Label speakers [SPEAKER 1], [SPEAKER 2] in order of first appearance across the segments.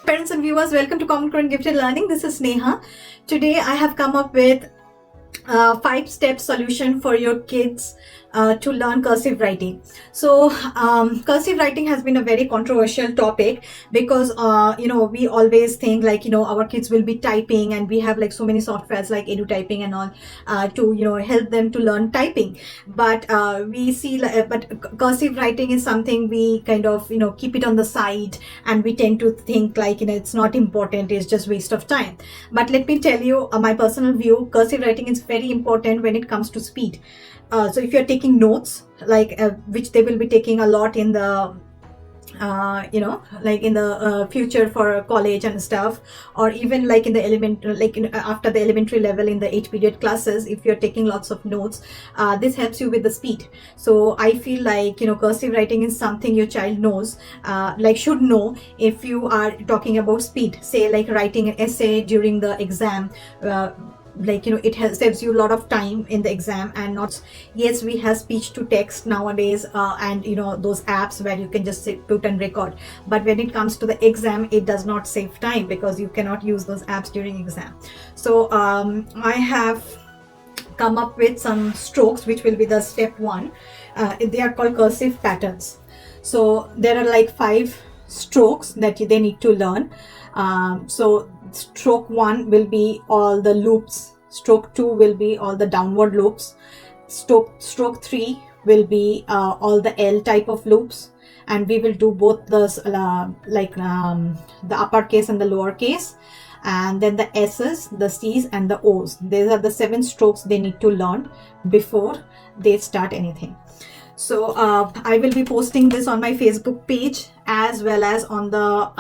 [SPEAKER 1] Parents and viewers, welcome to Common Core and Gifted Learning. This is Neha. Today I have come up with a 5-step solution for your kids to learn cursive writing. So cursive writing has been a very controversial topic because we always think like our kids will be typing, and we have like so many softwares like edu typing and all to help them to learn typing. But we see but cursive writing is something we kind of keep it on the side, and we tend to think like it's not important, it's just waste of time. But let me tell you my personal view. Cursive writing is very important when it comes to speed. So if you're taking notes, like which they will be taking a lot in the like in the future for college and stuff, or even like in the after the elementary level in the 8 period classes, if you're taking lots of notes, this helps you with the speed. So I feel like cursive writing is something your child knows, should know. If you are talking about speed, say like writing an essay during the exam, it saves you a lot of time in the exam. And not, yes, we have speech to text nowadays, and those apps where you can just put and record, but when it comes to the exam, it does not save time because you cannot use those apps during exam. So I have come up with some strokes which will be the step 1. They are called cursive patterns. So there are like 5 strokes that they need to learn. So stroke 1 will be all the loops, stroke 2 will be all the downward loops, stroke 3 will be all the L type of loops, and we will do both the the uppercase and the lowercase, and then the S's, the C's and the O's. These are the 7 strokes they need to learn before they start anything. So I will be posting this on my Facebook page as well as on the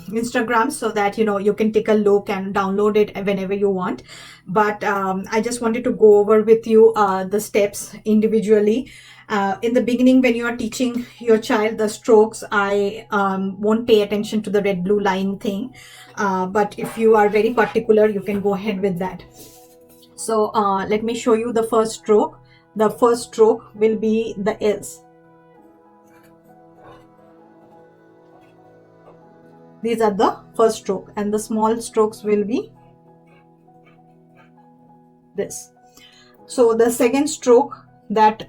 [SPEAKER 1] Instagram, so that you can take a look and download it whenever you want. But I just wanted to go over with you the steps individually. In the beginning, when you are teaching your child the strokes, I won't pay attention to the red blue line thing, but if you are very particular, you can go ahead with that. So let me show you the first stroke. The first stroke will be the L's. These are the first stroke, and the small strokes will be this. So the second stroke that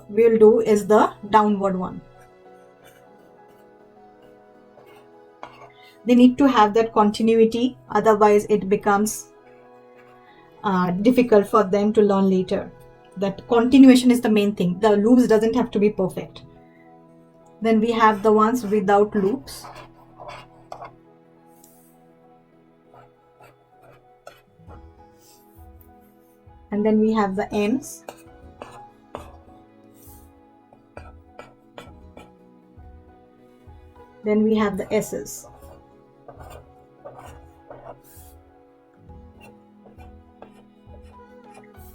[SPEAKER 1] we'll do is the downward one. They need to have that continuity, otherwise it becomes difficult for them to learn later. That continuation is the main thing. The loops doesn't have to be perfect. Then we have the ones without loops. And then we have the M's. Then we have the S's.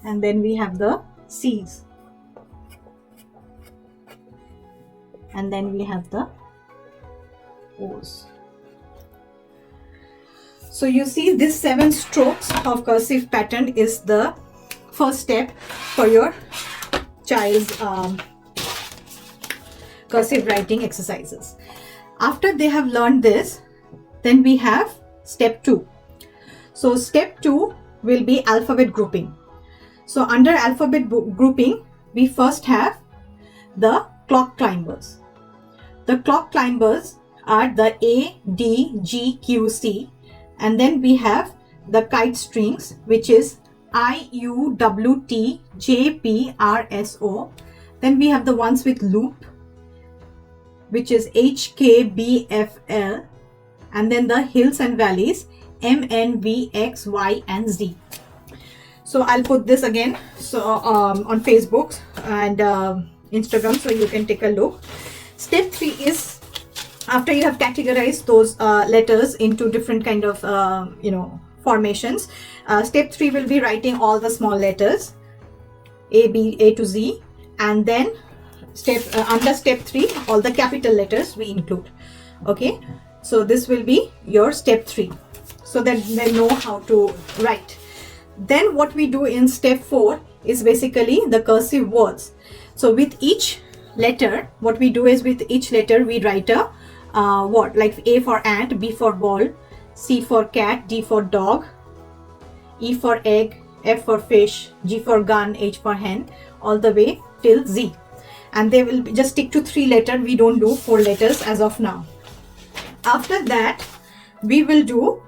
[SPEAKER 1] And then we have the C's. And then we have the O's. So you see, this 7 strokes of cursive pattern is the first step for your child's cursive writing exercises. After they have learned this, then we have step 2. So step 2 will be alphabet grouping. So under alphabet grouping, we first have the clock climbers. The clock climbers are the A, D, G, Q, C, and then we have the kite strings, which is I, U, W, T, J, P, R, S, O. Then we have the ones with loop, which is H, K, B, F, L, and then the hills and valleys, M, N, V, X, Y, and Z. So I'll put this again on Facebook and Instagram, so you can take a look. Step 3 is, after you have categorized those letters into different kind of formations, step 3 will be writing all the small letters A to Z, and then under step 3 all the capital letters we include. Okay, so this will be your step 3, so that they know how to write. Then what we do in step 4 is basically the cursive words. So with each letter, what we do is with each letter we write a what, like A for ant, B for ball, C for cat, D for dog, E for egg, F for fish, G for gun, H for hen, all the way till Z. And they will just stick to 3 letters. We don't do 4 letters as of now. After that, we will do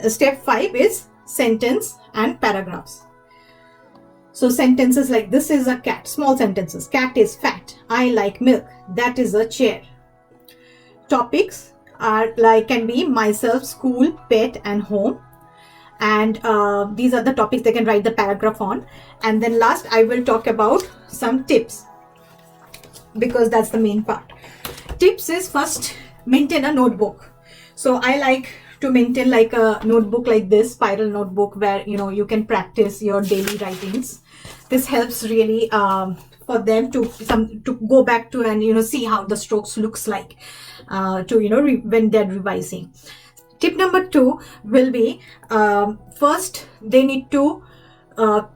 [SPEAKER 1] step 5 is sentence and paragraphs. So sentences like, this is a cat, small sentences. Cat is fat. I like milk. That is a chair. Topics are like, can be myself, school, pet, and home. And these are the topics they can write the paragraph on. And then last, I will talk about some tips, because that's the main part. Tips is, first, maintain a notebook. So I like to maintain like a notebook like this, spiral notebook, where you can practice your daily writings. This helps really for them to go back to and see how the strokes looks like when they're revising. Tip number 2 will be, first they need to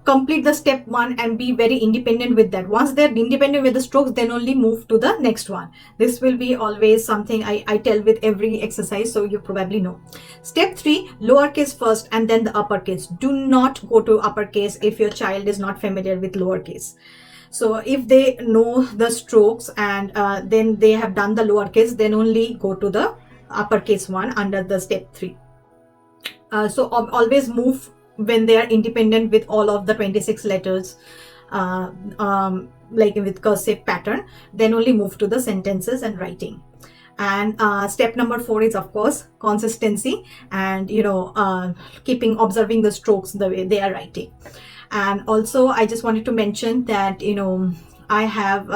[SPEAKER 1] complete the step 1 and be very independent with that. Once they're independent with the strokes, then only move to the next one. This will be always something I tell with every exercise, so you probably know. Step 3, lowercase first and then the uppercase. Do not go to uppercase if your child is not familiar with lowercase. So if they know the strokes and then they have done the lowercase, then only go to the uppercase one under the step 3. So always move when they are independent with all of the 26 letters, like with cursive pattern, then only move to the sentences and writing. And step number 4 is, of course, consistency and keeping observing the strokes the way they are writing. And also I just wanted to mention that I have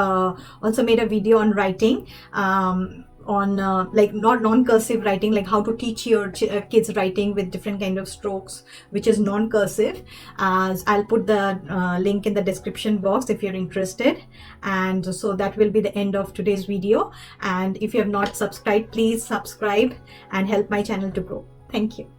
[SPEAKER 1] also made a video on writing, on like not non-cursive writing, like how to teach your kids writing with different kind of strokes, which is non-cursive. I'll put the link in the description box if you're interested. And so that will be the end of today's video. And if you have not subscribed, please subscribe and help my channel to grow. Thank you.